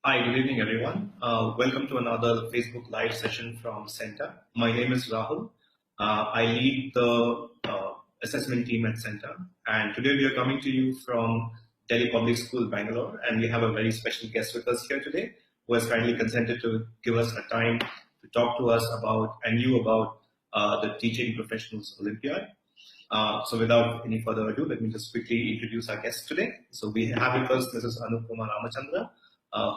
Hi, good evening, everyone. Welcome to another Facebook Live session from Center. My name is Rahul. I lead the assessment team at Center, and today we are coming to you from Delhi Public School, Bangalore, and we have a very special guest with us here today who has kindly consented to give us a time to talk to us about and you about the Teaching Professionals Olympiad. So without any further ado, let me just quickly introduce our guest today. So we have with us Mrs. Anupama Ramachandra,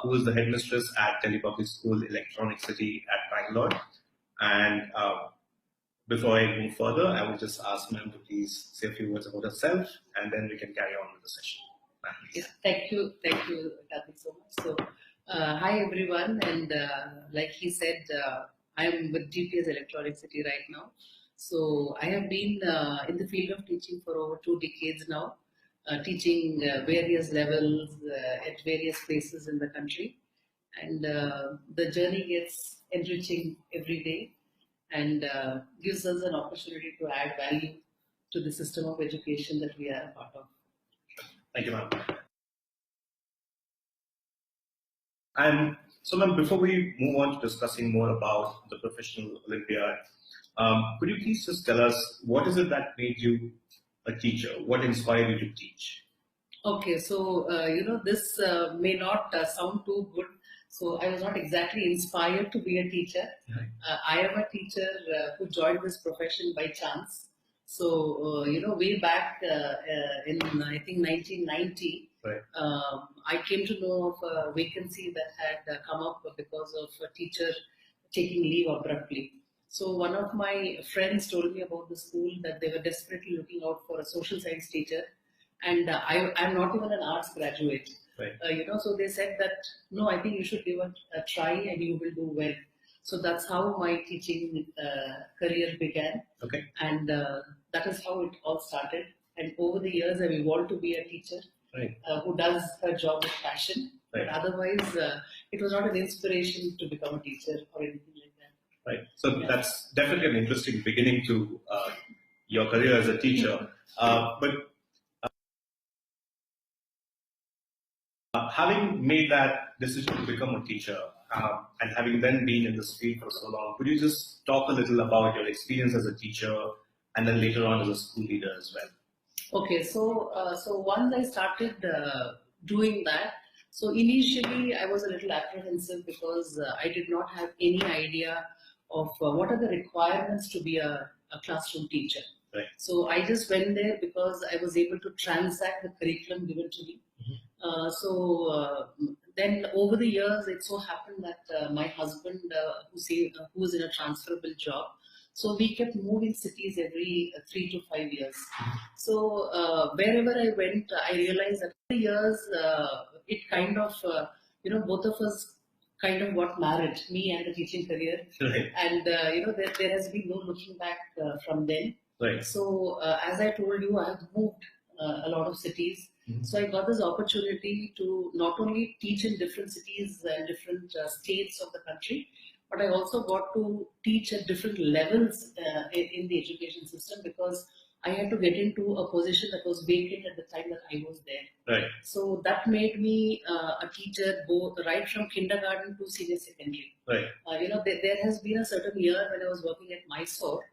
who is the headmistress at Delhi Public School, Electronic City at Bangalore. And before I move further, I will just ask ma'am to please say a few words about herself, and then we can carry on with the session. Yeah, thank you, Kathy, so much. So, hi everyone, and like he said, I am with DPS Electronic City right now. So I have been in the field of teaching for over 2 decades now, teaching various levels at various places in the country, and the journey gets enriching every day, and gives us an opportunity to add value to the system of education that we are a part of. Thank you, ma'am. And so, ma'am, before we move on to discussing more about the Professional Olympiad, could you please just tell us what is it that made you a teacher? What inspired you to teach? Okay, so this may not sound too good. So I was not exactly inspired to be a teacher. Right. I am a teacher who joined this profession by chance. So way back in I think 1990, Right. I came to know of a vacancy that had come up because of a teacher taking leave abruptly. So one of my friends told me about the school, that they were desperately looking out for a social science teacher, and I'm not even an arts graduate. Right. So they said that no, I think you should give a try and you will do well. So that's how my teaching career began. Okay. And that is how it all started. And over the years, I've evolved to be a teacher. Right. Who does her job with passion. Right. But otherwise, it was not an inspiration to become a teacher or anything like that. Right. So that's definitely an interesting beginning to your career as a teacher. But having made that decision to become a teacher and having then been in this field for so long, could you just talk a little about your experience as a teacher and then later on as a school leader as well? Okay, so once I started doing that, so initially I was a little apprehensive because I did not have any idea of what are the requirements to be a classroom teacher. Right. So I just went there because I was able to transact the curriculum given to me. Then over the years, it so happened that my husband, who was in a transferable job, so we kept moving cities every 3 to 5 years. So wherever I went, I realized that over the years, it kind of, both of us kind of got married, me and the teaching career. Right. And, there has been no looking back from then. Right. So as I told you, I have moved a lot of cities. So I got this opportunity to not only teach in different cities and different states of the country, but I also got to teach at different levels in the education system, because I had to get into a position that was vacant at the time that I was there. Right. So that made me a teacher both right from kindergarten to senior secondary. Right. There has been a certain year when I was working at Mysore.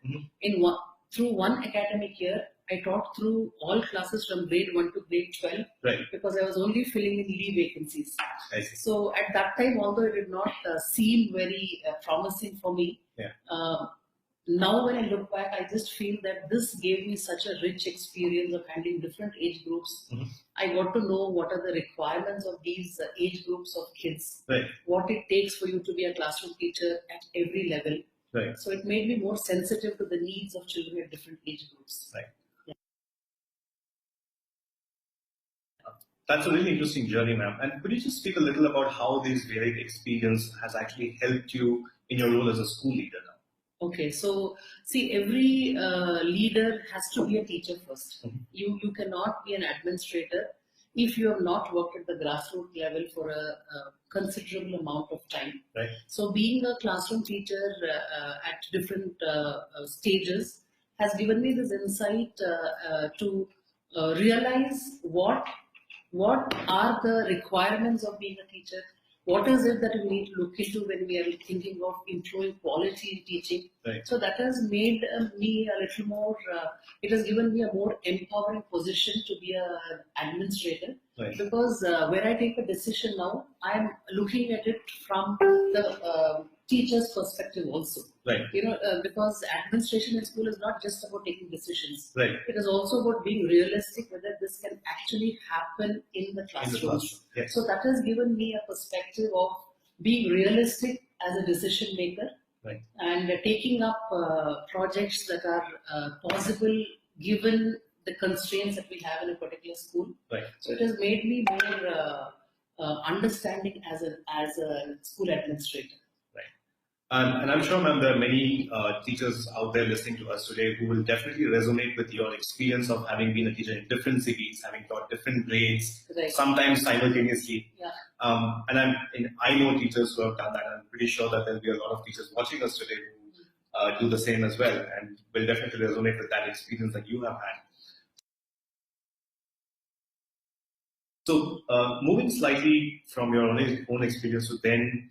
Through one academic year, I taught through all classes from grade 1 to grade 12. Right. Because I was only filling in leave vacancies. I see. So at that time, although it did not seem very promising for me, Yeah. Now when I look back, I just feel that this gave me such a rich experience of handling different age groups. I got to know what are the requirements of these age groups of kids, Right. what it takes for you to be a classroom teacher at every level. Right. So it made me more sensitive to the needs of children at different age groups. Right. That's a really interesting journey, ma'am. And could you just speak a little about how this varied experience has actually helped you in your role as a school leader now? Okay, so see, every leader has to be a teacher first. You cannot be an administrator if you have not worked at the grassroots level for a considerable amount of time. Right. So being a classroom teacher at different stages has given me this insight to realize what are the requirements of being a teacher, what is it that we need to look into when we are thinking of improving quality in teaching. Right. So that has made me a little more, it has given me a more empowering position to be an administrator. Right. Because when I take a decision now, I'm looking at it from the teacher's perspective also. Right. Because administration in school is not just about taking decisions. Right. It is also about being realistic whether this can actually happen in the classroom. Yes. So that has given me a perspective of being realistic as a decision maker. Right. And taking up projects that are possible given the constraints that we have in a particular school. Right. So it has made me more understanding as a school administrator. And I'm sure, ma'am, there are many teachers out there listening to us today who will definitely resonate with your experience of having been a teacher in different cities, having taught different grades, Right. sometimes simultaneously. Yeah. And I know teachers who have done that. I'm pretty sure that there'll be a lot of teachers watching us today who do the same as well, and will definitely resonate with that experience that you have had. So, moving slightly from your own experience to then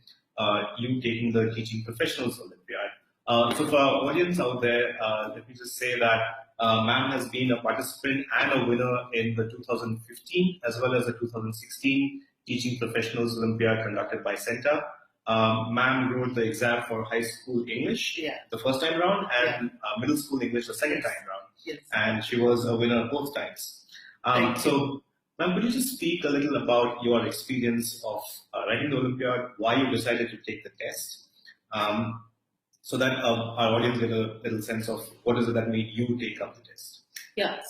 you taking the Teaching Professionals Olympiad. So for our audience out there, let me just say that ma'am has been a participant and a winner in the 2015 as well as the 2016 Teaching Professionals Olympiad conducted by Center. Ma'am wrote the exam for high school English the first time round and middle school English the second time round. Yes. And she was a winner both times. So, ma'am, could you just speak a little about your experience of writing the Olympiad, why you decided to take the test, so that our audience get a little sense of what is it that made you take up the test? Yes.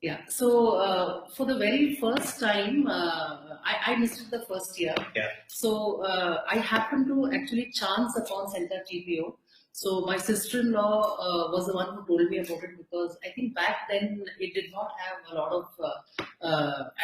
Yeah. So for the very first time, I missed it the first year. Yeah. So I happened to actually chance upon Center TPO. So my sister-in-law was the one who told me about it, because I think back then it did not have a lot of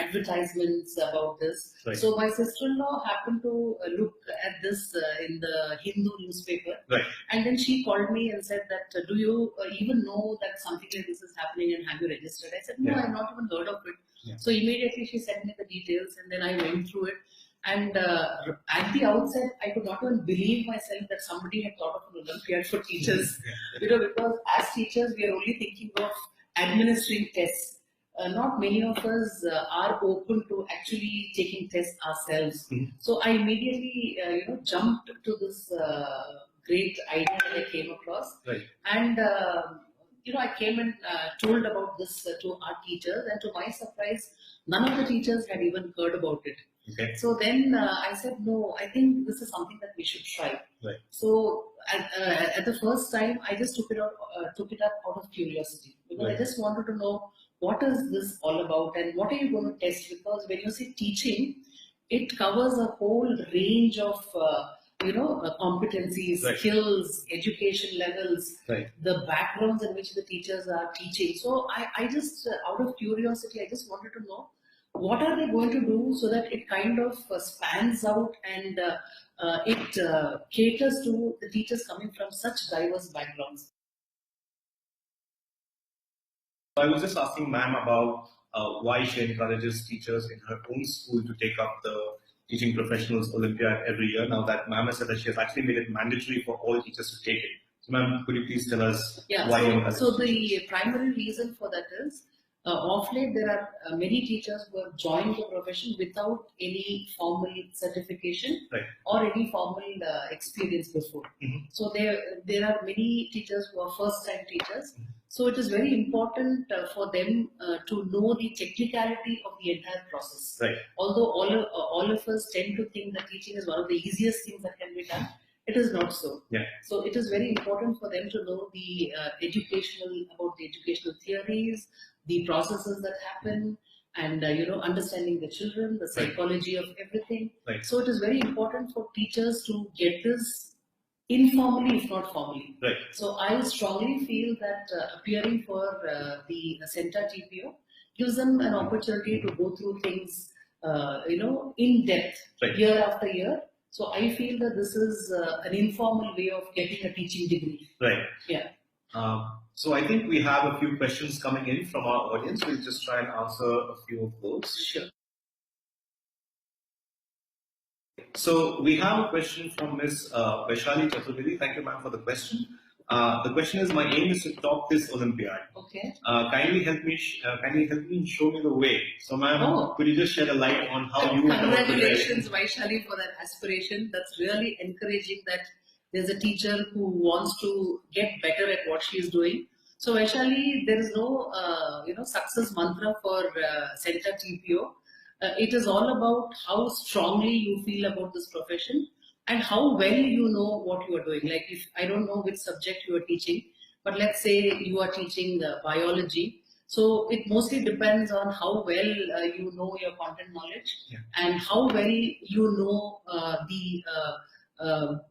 advertisements about this. Right. So my sister-in-law happened to look at this in the Hindu newspaper. Right. And then she called me and said that, do you even know that something like this is happening and have you registered? I said, no, I've not even heard of it. Yeah. So immediately she sent me the details and then I went through it. And at the outset, I could not even believe myself that somebody had thought of an Olympiad for teachers. Because as teachers, we are only thinking of administering tests. Not many of us are open to actually taking tests ourselves. Mm-hmm. So I immediately, jumped to this great idea that I came across. Right. And I came and told about this to our teachers, and to my surprise, none of the teachers had even heard about it. Okay. So then I said, no, I think this is something that we should try. Right. So at the first time, I just took it up out of curiosity, because I just wanted to know what is this all about and what are you going to test? Because when you say teaching, it covers a whole range of competencies, right. skills, education levels, right. the backgrounds in which the teachers are teaching. So I just, out of curiosity, I just wanted to know what are they going to do so that it kind of spans out and it caters to the teachers coming from such diverse backgrounds. I was just asking ma'am about why she encourages teachers in her own school to take up the Teaching Professionals Olympiad every year. Now that ma'am has said that she has actually made it mandatory for all teachers to take it. So ma'am, could you please tell us why you encourage So the primary reason for that is, of late there are many teachers who have joined the profession without any formal certification right. or any formal experience before. Mm-hmm. So there are many teachers who are first-time teachers. Mm-hmm. So it is very important for them to know the technicality of the entire process. Right. Although all of us tend to think that teaching is one of the easiest things that can be done, it is not so. Yeah. So it is very important for them to know the about the educational theories, the processes that happen, and understanding the children, the psychology of everything. Right. So it is very important for teachers to get this informally, if not formally. Right. So I strongly feel that appearing for the Center TPO gives them an opportunity to go through things, in depth, right. year after year. So I feel that this is an informal way of getting a teaching degree. Right. Yeah. So I think we have a few questions coming in from our audience. We'll just try and answer a few of those. Sure. So we have a question from Ms. Vaishali Chaturvedi. Thank you, ma'am, for the question. The question is, my aim is to top this Olympiad. Okay. Kindly help me. Kindly help me and show me the way. So, ma'am, could you just shed a light on how you? Congratulations, Vaishali, for that aspiration. That's really encouraging. That there's a teacher who wants to get better at what she is doing. So, Vaishali, there is no success mantra for Center TPO. It is all about how strongly you feel about this profession and how well you know what you are doing. Like, if I don't know which subject you are teaching, but let's say you are teaching biology, so it mostly depends on how well you know your content knowledge, and how well you know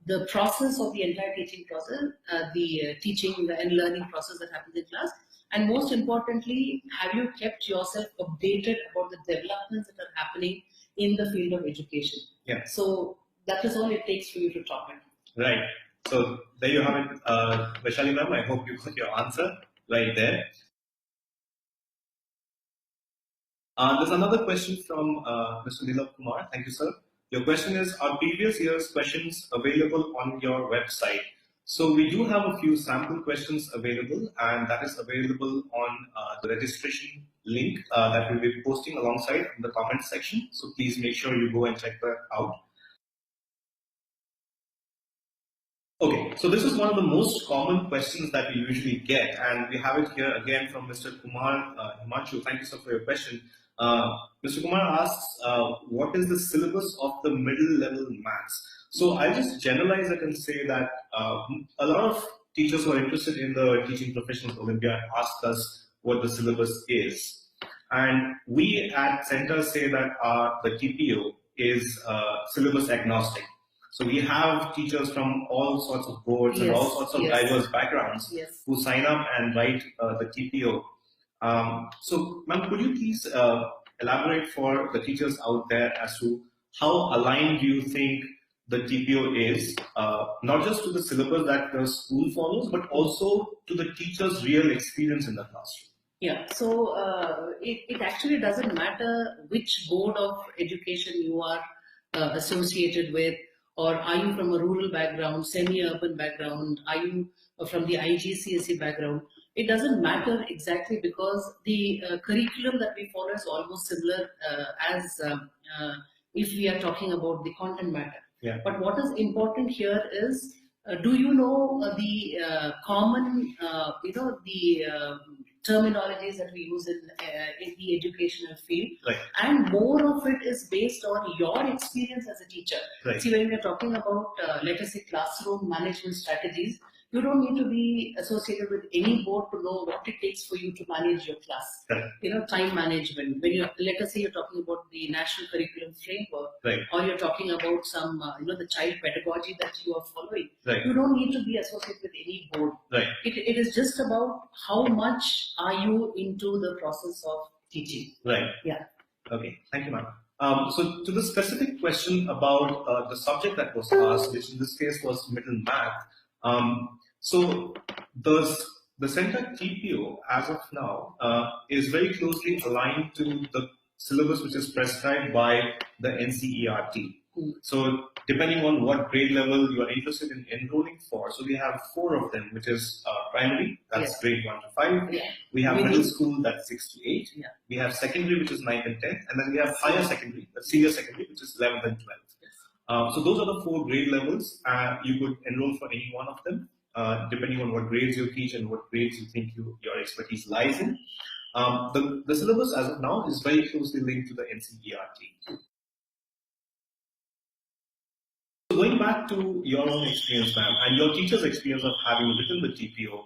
the process of the entire teaching process, the teaching and learning process that happens in class. And most importantly, have you kept yourself updated about the developments that are happening in the field of education? Yeah. So that is all it takes for you to top it. Right. So there you have it, Vaishali ma'am. I hope you got your answer right there. There's another question from Mr. Nilab Kumar. Thank you, sir. Your question is, are previous year's questions available on your website? So we do have a few sample questions available, and that is available on the registration link that we'll be posting alongside in the comment section. So please make sure you go and check that out. Okay, so this is one of the most common questions that we usually get, and we have it here again from Mr. Kumar Himanshu. Thank you, sir, for your question. Mr. Kumar asks, what is the syllabus of the middle level maths? So I'll just generalize it and say that a lot of teachers who are interested in the Teaching Professionals Olympiad ask us what the syllabus is. And we at Center say that the TPO is syllabus agnostic. So we have teachers from all sorts of boards and all sorts of diverse backgrounds who sign up and write the TPO. So, ma'am, could you please elaborate for the teachers out there as to how aligned do you think the TPO is, not just to the syllabus that the school follows, but also to the teacher's real experience in the classroom? Yeah, so it actually doesn't matter which board of education you are associated with, or are you from a rural background, semi-urban background, are you from the IGCSE background. It doesn't matter exactly, because the curriculum that we follow is almost similar as if we are talking about the content matter. Yeah. But what is important here is, do you know the common, terminologies that we use in the educational field? Right. And more of it is based on your experience as a teacher. Right. See, when we're talking about, let us say, classroom management strategies, you don't need to be associated with any board to know what it takes for you to manage your class. Right. Time management. When you, let us say, you're talking about the National Curriculum Framework, right, or you're talking about some, the child pedagogy that you are following. Right. You don't need to be associated with any board. Right. It is just about how much are you into the process of teaching. Right. Yeah. Okay. Thank you, ma'am. So to the specific question about the subject that was asked, which in this case was middle math. So the center TPO as of now is very closely aligned to the syllabus which is prescribed by the NCERT. So depending on what grade level you are interested in enrolling for, so we have 4 of them, which is primary, that's grade 1 to 5. We have middle school, that's 6 to 8. We have secondary, which is 9 and 10, and then we have higher secondary, that's senior secondary, which is 11th and 12th. So those are the 4 grade levels. You could enroll for any one of them, depending on what grades you teach and what grades you think your expertise lies in. The syllabus as of now is very closely linked to the NCERT. So going back to your own experience, ma'am, and your teacher's experience of having written the TPO,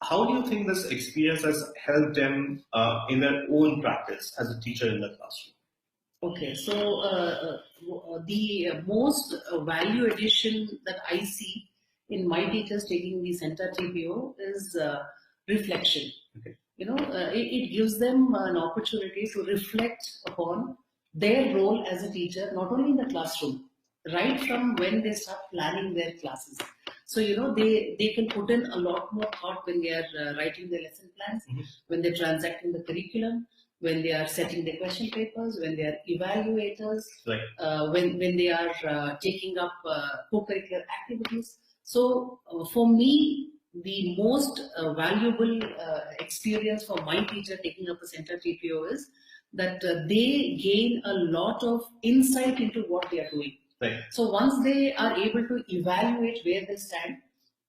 how do you think this experience has helped them in their own practice as a teacher in the classroom? Okay, so the most value addition that I see in my teachers taking the center TPO is reflection. Okay. It gives them an opportunity to reflect upon their role as a teacher, not only in the classroom, right from when they start planning their classes. So, they can put in a lot more thought when they are writing their lesson plans, when they're transacting the curriculum, when they are setting the question papers, when they are evaluators, right. when they are taking up co-curricular activities. So for me, the most valuable experience for my teacher taking up a center TPO is that they gain a lot of insight into what they are doing. Right. So once they are able to evaluate where they stand,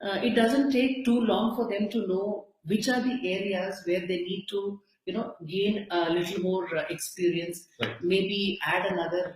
it doesn't take too long for them to know which are the areas where they need to, gain a little more experience. Right. Maybe add another,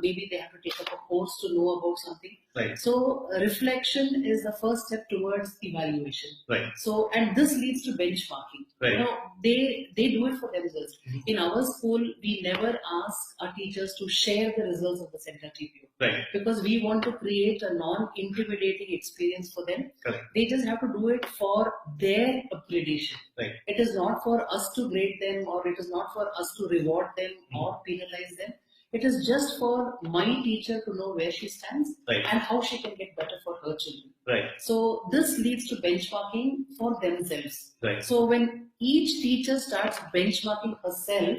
maybe they have to take up a course to know about something. Right. So reflection is the first step towards evaluation. Right. So, and this leads to benchmarking. Right. They do it for themselves. Mm-hmm. In our school, we never ask our teachers to share the results of the center TPO. Right. Because we want to create a non-intimidating experience for them. Correct. They just have to do it for their upgradation. Right. It is not for us to grade them, or it is not for us to reward them or penalize them. It is just for my teacher to know where she stands right. and how she can get better for her children. Right. So this leads to benchmarking for themselves. Right. So when each teacher starts benchmarking herself,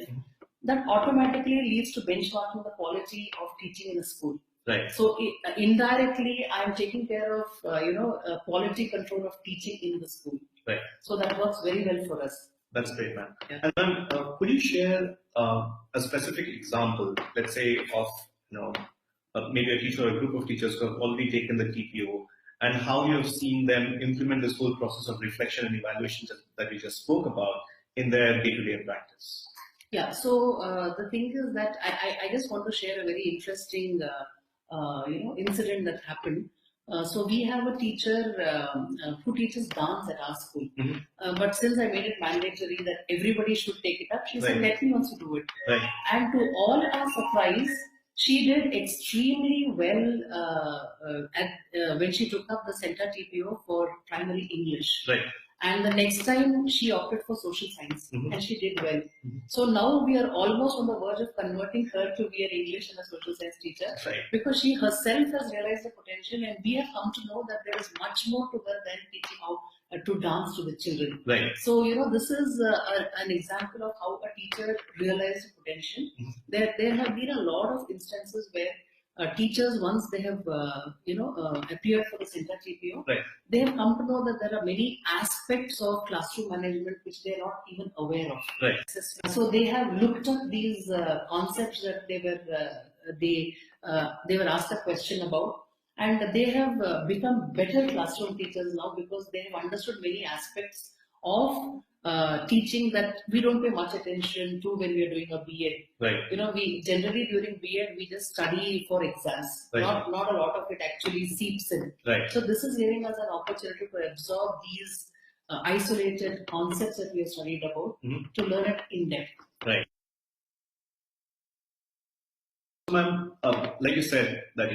that automatically leads to benchmarking the quality of teaching in a school. Right. So indirectly, I am taking care of quality control of teaching in the school. Right. So that works very well for us. That's great, ma'am. Yeah. And ma'am, could you share a specific example, let's say, of maybe a teacher or a group of teachers who have already taken the TPO, and how you have seen them implement this whole process of reflection and evaluation that we just spoke about in their day-to-day practice? Yeah. So the thing is that I just want to share a very interesting incident that happened. So we have a teacher who teaches dance at our school. Mm-hmm. But since I made it mandatory that everybody should take it up, she said, let me also do it. Right. And to all our surprise, she did extremely well when she took up the center TPO for primary English. Right. And the next time she opted for social science, and she did well. Mm-hmm. So now we are almost on the verge of converting her to be an English and a social science teacher, right. because she herself has realized the potential, and we have come to know that there is much more to her than teaching how to dance to the children. Right. So this is an example of how a teacher realized the potential. There have been a lot of instances where teachers, once they have appeared for the center TPO, right. they have come to know that there are many aspects of classroom management which they are not even aware of. Right. So they have looked at these concepts that they were asked a question about, and they have become better classroom teachers now because they have understood many aspects of teaching that we don't pay much attention to when we are doing a B.Ed. Right. We generally during B.Ed we just study for exams. Right. Not a lot of it actually seeps in. Right. So this is giving us an opportunity to absorb these isolated concepts that we have studied about to learn it in depth. Right. Ma'am, like you said, that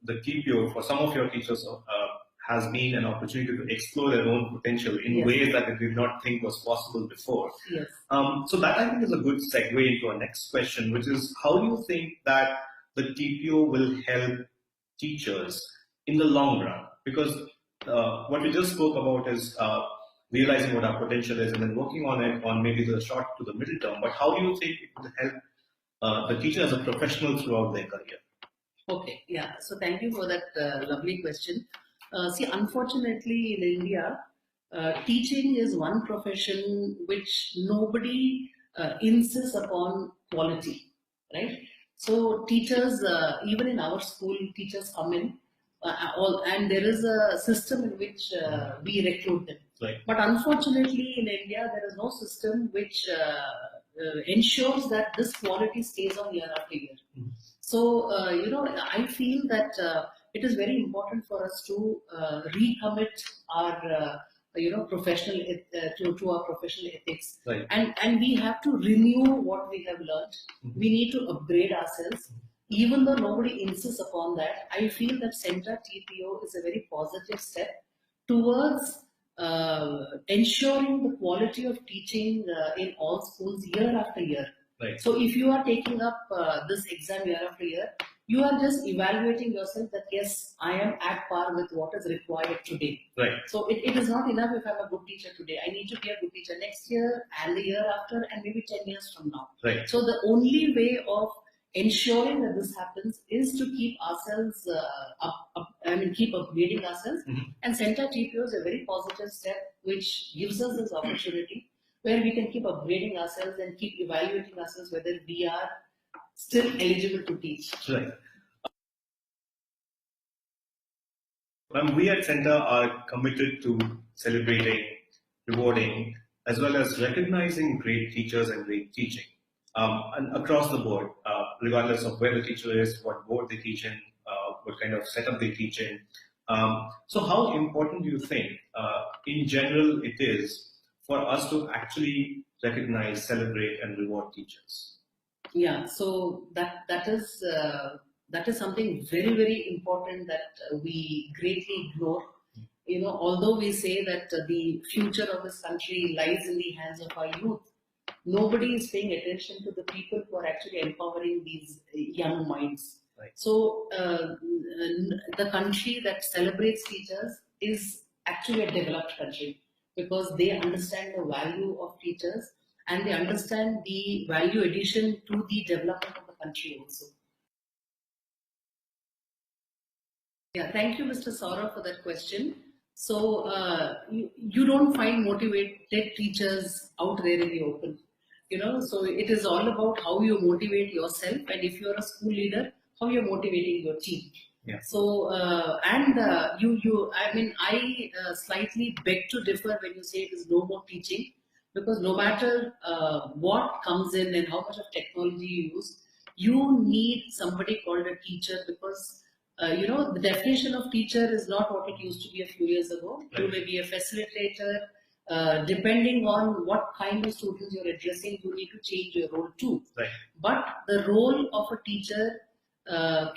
the TPO for some of your teachers has been an opportunity to explore their own potential in yes. ways that they did not think was possible before. Yes. So that I think is a good segue into our next question, which is how do you think that the TPO will help teachers in the long run? Because what we just spoke about is realizing what our potential is and then working on it on maybe the short to the middle term. But how do you think it will help the teacher as a professional throughout their career? Okay, yeah. So thank you for that lovely question. See, unfortunately in India, teaching is one profession which nobody insists upon quality, right? So teachers, even in our school, teachers come in and there is a system in which we recruit them. Right. But unfortunately in India, there is no system which ensures that this quality stays on year after year. So, I feel that it is very important for us to recommit our, professional to our professional ethics, right. and we have to renew what we have learned. We need to upgrade ourselves. Even though nobody insists upon that, I feel that center TPO is a very positive step towards ensuring the quality of teaching in all schools year after year. Right. So if you are taking up this exam year after year, you are just evaluating yourself that yes, I am at par with what is required today. Right. So it is not enough if I'm a good teacher today. I need to be a good teacher next year and the year after and maybe 10 years from now. Right. So the only way of ensuring that this happens is to keep ourselves keep upgrading ourselves. And Center TPO is a very positive step which gives us this opportunity where we can keep upgrading ourselves and keep evaluating ourselves whether we are still eligible to teach. Right. We at Center are committed to celebrating, rewarding, as well as recognizing great teachers and great teaching. And across the board, regardless of where the teacher is, what board they teach in, what kind of setup they teach in. So how important do you think, in general, it is for us to actually recognize, celebrate, and reward teachers? Yeah, so that is something very, very important that we greatly ignore. You know, although we say that the future of this country lies in the hands of our youth, nobody is paying attention to the people who are actually empowering these young minds. Right. So the country that celebrates teachers is actually a developed country because they understand the value of teachers and they understand the value addition to the development of the country also. Yeah, thank you, Mr. Saurabh, for that question. So you don't find motivated teachers out there in the open, you know. So it is all about how you motivate yourself, and if you're a school leader, how you're motivating your team. Yeah. So I slightly beg to differ when you say it is no more teaching, because no matter what comes in and how much of technology you use, you need somebody called a teacher because. The definition of teacher is not what it used to be a few years ago. Right. You may be a facilitator. Depending on what kind of students you're addressing, you need to change your role too. Right. But the role of a teacher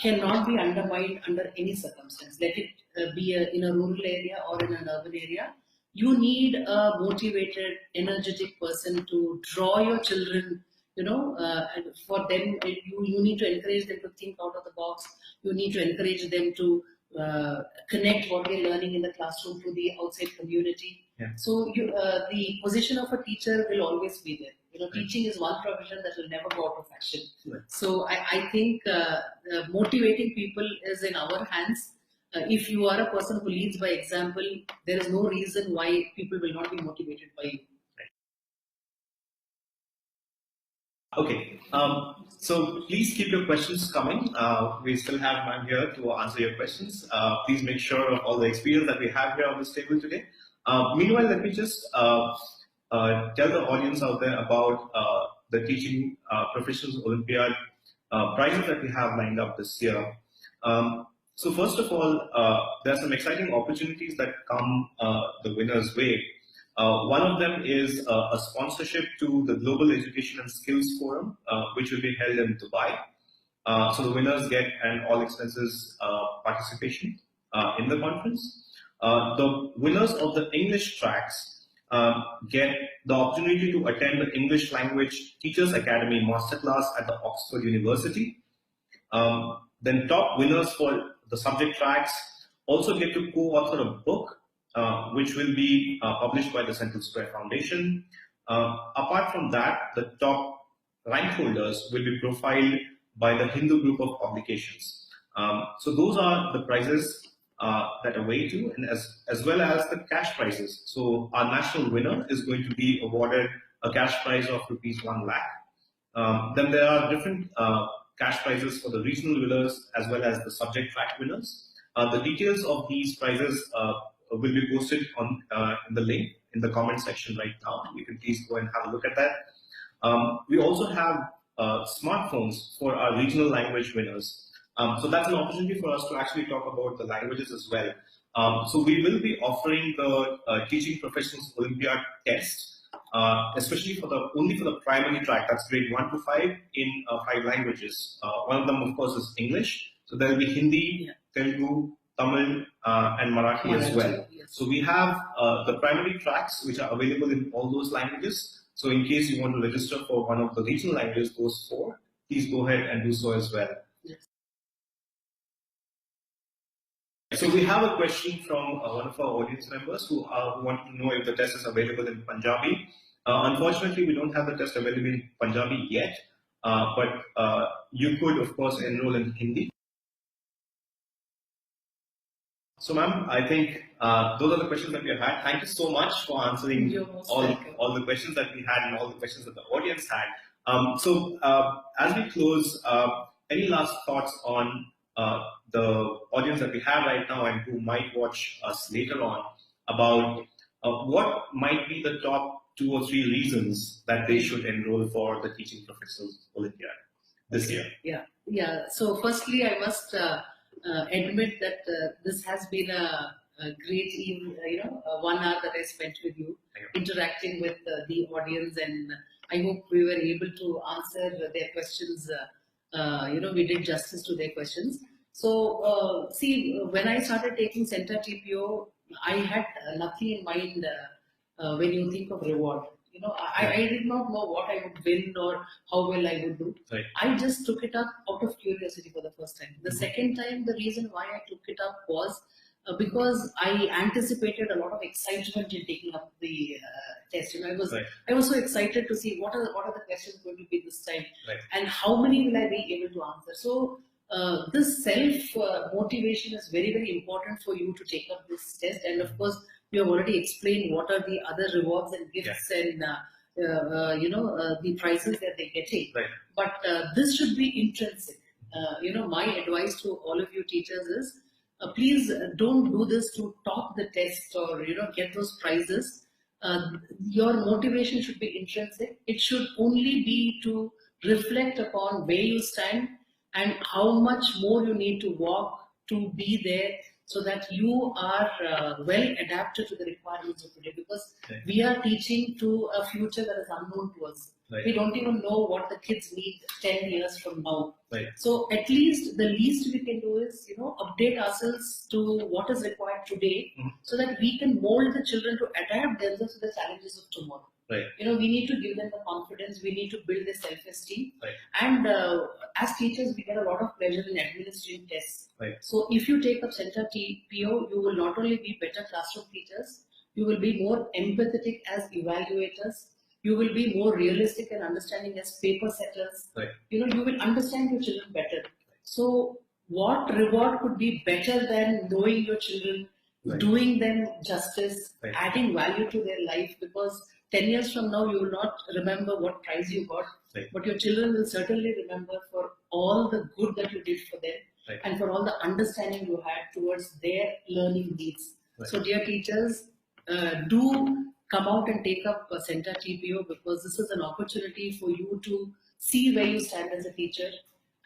cannot be undermined under any circumstance. Let it be in a rural area or in an urban area. You need a motivated, energetic person to draw your children. For them, you need to encourage them to think out of the box. You need to encourage them to connect what they're learning in the classroom to the outside community. Yeah. So the position of a teacher will always be there. Right. Teaching is one profession that will never go out of fashion. Right. So I think motivating people is in our hands. If you are a person who leads by example, there is no reason why people will not be motivated by you. Okay, so please keep your questions coming. We still have man here to answer your questions. Please make sure of all the experience that we have here on this table today. Meanwhile, let me just tell the audience out there about the Teaching Professionals Olympiad prizes that we have lined up this year. So first of all, there are some exciting opportunities that come the winner's way. One of them is a sponsorship to the Global Education and Skills Forum, which will be held in Dubai. So the winners get an all expenses participation in the conference. The winners of the English tracks get the opportunity to attend the English Language Teachers Academy Masterclass at the Oxford University. Then top winners for the subject tracks also get to co-author a book which will be published by the Central Square Foundation. Apart from that, the top rank holders will be profiled by the Hindu group of publications. So those are the prizes that await you, and as well as the cash prizes. So our national winner is going to be awarded a cash prize of ₹1 lakh. Then there are different cash prizes for the regional winners as well as the subject track winners. The details of these prizes will be posted on in the link in the comment section right now. You can please go and have a look at that. We also have smartphones for our regional language winners. So that's an opportunity for us to actually talk about the languages as well. So we will be offering the Teaching Professionals Olympiad test, especially only for the primary track. That's grade 1 to 5 in 5 languages. One of them, of course, is English. So there will be Hindi, Telugu, Tamil, and Marathi as well. Yes. So we have the primary tracks which are available in all those languages. So in case you want to register for one of the regional languages, those 4, please go ahead and do so as well. So we have a question from one of our audience members who wanted to know if the test is available in Punjabi. Unfortunately, we don't have the test available in Punjabi yet, but you could, of course, enroll in Hindi. So, ma'am, I think those are the questions that we have had. Thank you so much for answering all the questions that we had and all the questions that the audience had. As we close, any last thoughts on the audience that we have right now and who might watch us later on about what might be the top 2 or 3 reasons that they should enroll for the Teaching Professionals Olympiad this year? Yeah. So, firstly, I must admit that this has been a great, 1 hour that I spent with you, interacting with the audience, and I hope we were able to answer their questions. We did justice to their questions. So, see, when I started taking Center TPO, I had nothing in mind when you think of reward. I did not know what I would win or how well I would do. Right. I just took it up out of curiosity for the first time. The second time, the reason why I took it up was because I anticipated a lot of excitement in taking up the test. I was so excited to see what are the questions going to be this time, and how many will I be able to answer. So this self motivation is very, very important for you to take up this test. And of course, you have already explained what are the other rewards and gifts and the prizes that they're getting. But this should be intrinsic. My advice to all of you teachers is, please don't do this to top the test or get those prizes. Your motivation should be intrinsic. It should only be to reflect upon where you stand and how much more you need to walk to be there, so that you are well adapted to the requirements of today. Because we are teaching to a future that is unknown to us. We don't even know what the kids need 10 years from now. So at least the least we can do is update ourselves to what is required today, so that we can mold the children to adapt themselves to the challenges of tomorrow. We need to give them the confidence, we need to build their self-esteem. And as teachers, we get a lot of pleasure in administering tests. So if you take up Center TPO, you will not only be better classroom teachers, you will be more empathetic as evaluators, you will be more realistic and understanding as paper setters. You will understand your children better. So what reward could be better than knowing your children, doing them justice, adding value to their life? Because 10 years from now, you will not remember what prize you got, but your children will certainly remember for all the good that you did for them, and for all the understanding you had towards their learning needs. So dear teachers, do come out and take up Center TPO, because this is an opportunity for you to see where you stand as a teacher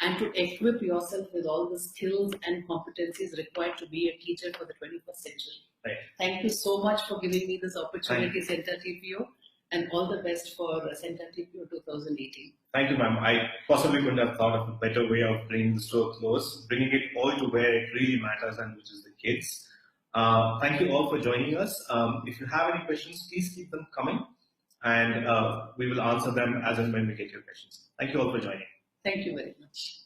and to equip yourself with all the skills and competencies required to be a teacher for the 21st century. Thank you so much for giving me this opportunity, Center TPO, and all the best for Center TPO 2018. Thank you, ma'am. I possibly couldn't have thought of a better way of bringing this to a close, bringing it all to where it really matters, and which is the kids. Thank you all for joining us. If you have any questions, please keep them coming, and we will answer them as and when we get your questions. Thank you all for joining. Thank you very much.